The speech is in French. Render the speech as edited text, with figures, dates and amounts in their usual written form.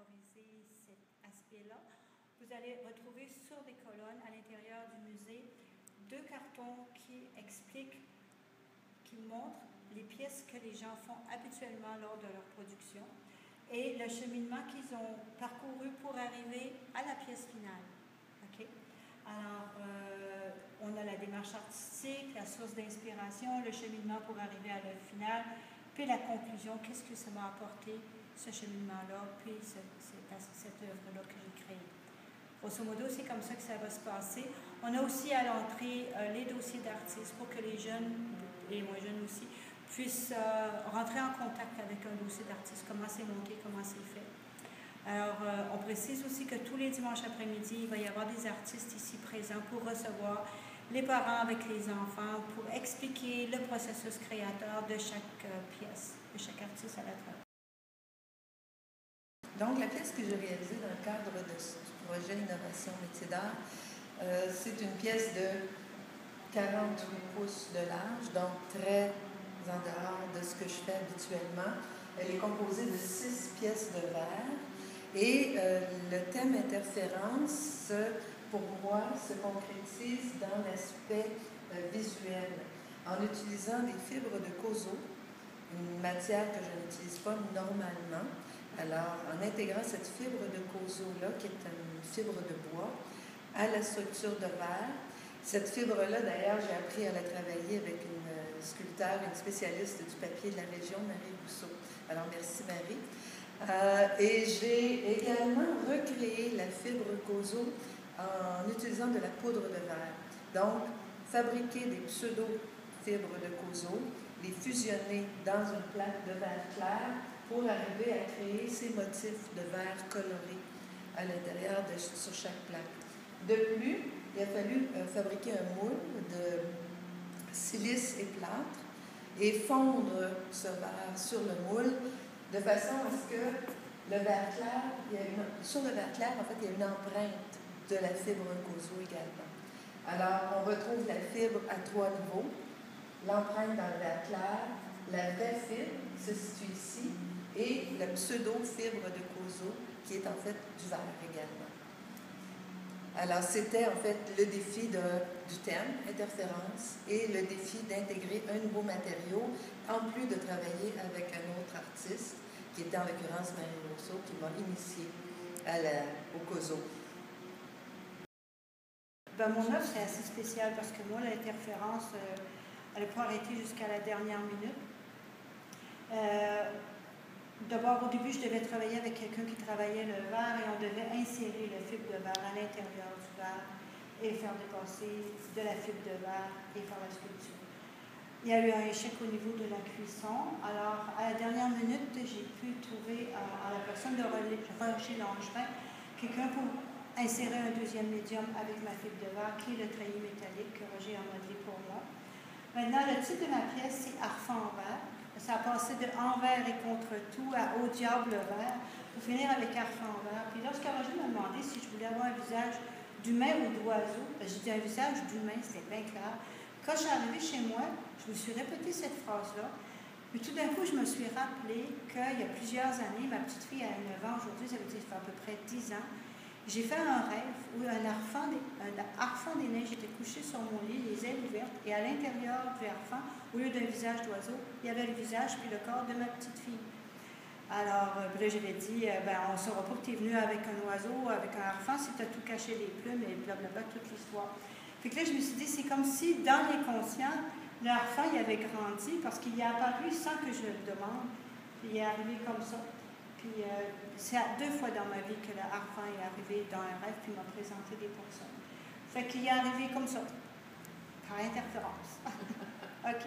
favoriser cet aspect-là. Vous allez retrouver sur des colonnes à l'intérieur du musée 2 cartons qui expliquent, qui montrent les pièces que les gens font habituellement lors de leur production et le cheminement qu'ils ont parcouru pour arriver à la pièce finale. Okay? Alors, on a la démarche artistique, la source d'inspiration, le cheminement pour arriver à l'œuvre finale, puis la conclusion, qu'est-ce que ça m'a apporté, ce cheminement-là, puis cette œuvre-là que j'ai créée. Grosso modo, c'est comme ça que ça va se passer. On a aussi à l'entrée les dossiers d'artistes pour que les jeunes, et moins jeunes aussi, puissent rentrer en contact avec un dossier d'artiste, comment c'est monté, comment c'est fait. Alors, on précise aussi que tous les dimanches après-midi, il va y avoir des artistes ici présents pour recevoir les parents avec les enfants, pour expliquer le processus créateur de chaque pièce, de chaque artiste à la table. Donc, la pièce que j'ai réalisée dans le cadre du projet Innovation Métiers d'art, c'est une pièce de 48 pouces de large, donc très en dehors de ce que je fais habituellement. Elle est composée de 6 pièces de verre et le thème interférence, pour moi, se concrétise dans l'aspect visuel en utilisant des fibres de kozo, une matière que je n'utilise pas normalement. Alors, en intégrant cette fibre de kozo-là, qui est une fibre de bois, à la structure de verre. Cette fibre-là, d'ailleurs, j'ai appris à la travailler avec une sculpteur, une spécialiste du papier de la région, Marie Rousseau. Alors, merci Marie. Et j'ai également recréé la fibre kozo en utilisant de la poudre de verre. Donc, fabriquer des pseudo-fibres de kozo, les fusionner dans une plaque de verre clair pour arriver à créer ces motifs de verre colorés à l'intérieur sur chaque plaque. De plus, il a fallu fabriquer un moule de silice et plâtre et fondre ce verre sur le moule de façon à ce que le verre clair, sur le verre clair, en fait, il y a une empreinte de la fibre kozo également. Alors, on retrouve la fibre à 3 niveaux, l'empreinte dans le verre clair, la vraie fibre se situe ici, et la pseudo-fibre de kozo, qui est en fait du verre également. Alors, c'était en fait le défi du thème, interférence, et le défi d'intégrer un nouveau matériau, en plus de travailler avec un autre artiste, qui était en l'occurrence Marie Rousseau, qui m'a initiée au kozo. Ben, mon œuvre, c'est assez spécial parce que moi, l'interférence, elle n'a pas arrêté jusqu'à la dernière minute. D'abord, au début, je devais travailler avec quelqu'un qui travaillait le verre et on devait insérer le fibre de verre à l'intérieur du verre et faire dépasser de la fibre de verre et faire la sculpture. Il y a eu un échec au niveau de la cuisson. Alors, à la dernière minute, j'ai pu trouver à la personne de Roger Langevin quelqu'un pour insérer un deuxième médium avec ma fibre de verre, qui est le treillis métallique que Roger a modelé pour moi. Maintenant, le titre de ma pièce, c'est Arfan en verre. Ça a passé de envers et contre tout à au diable vert pour finir avec Arfan en verre. Puis lorsque Roger m'a demandé si je voulais avoir un visage d'humain ou d'oiseau, j'ai dit un visage d'humain, c'était bien clair. Quand je suis arrivée chez moi, je me suis répété cette phrase-là. Puis tout d'un coup, je me suis rappelé qu'il y a plusieurs années, ma petite fille a 9 ans aujourd'hui, ça veut dire ça fait à peu près 10 ans, j'ai fait un rêve où un arfan des neiges était couché sur mon lit, les ailes ouvertes, et à l'intérieur du arfan, au lieu d'un visage d'oiseau, il y avait le visage puis le corps de ma petite fille. Alors, là, j'avais dit, on ne saura pas que tu es venu avec un oiseau, avec un arfan, si tu as tout caché les plumes, et blablabla, toute l'histoire. Puis là, je me suis dit, c'est comme si, dans l'inconscient, l'arfan, il avait grandi, parce qu'il y a apparu sans que je le demande, puis il est arrivé comme ça. Puis c'est 2 fois dans ma vie que le harfan est arrivé dans un rêve puis m'a présenté des personnes. Fait qu'il est arrivé comme ça, par interférence. OK.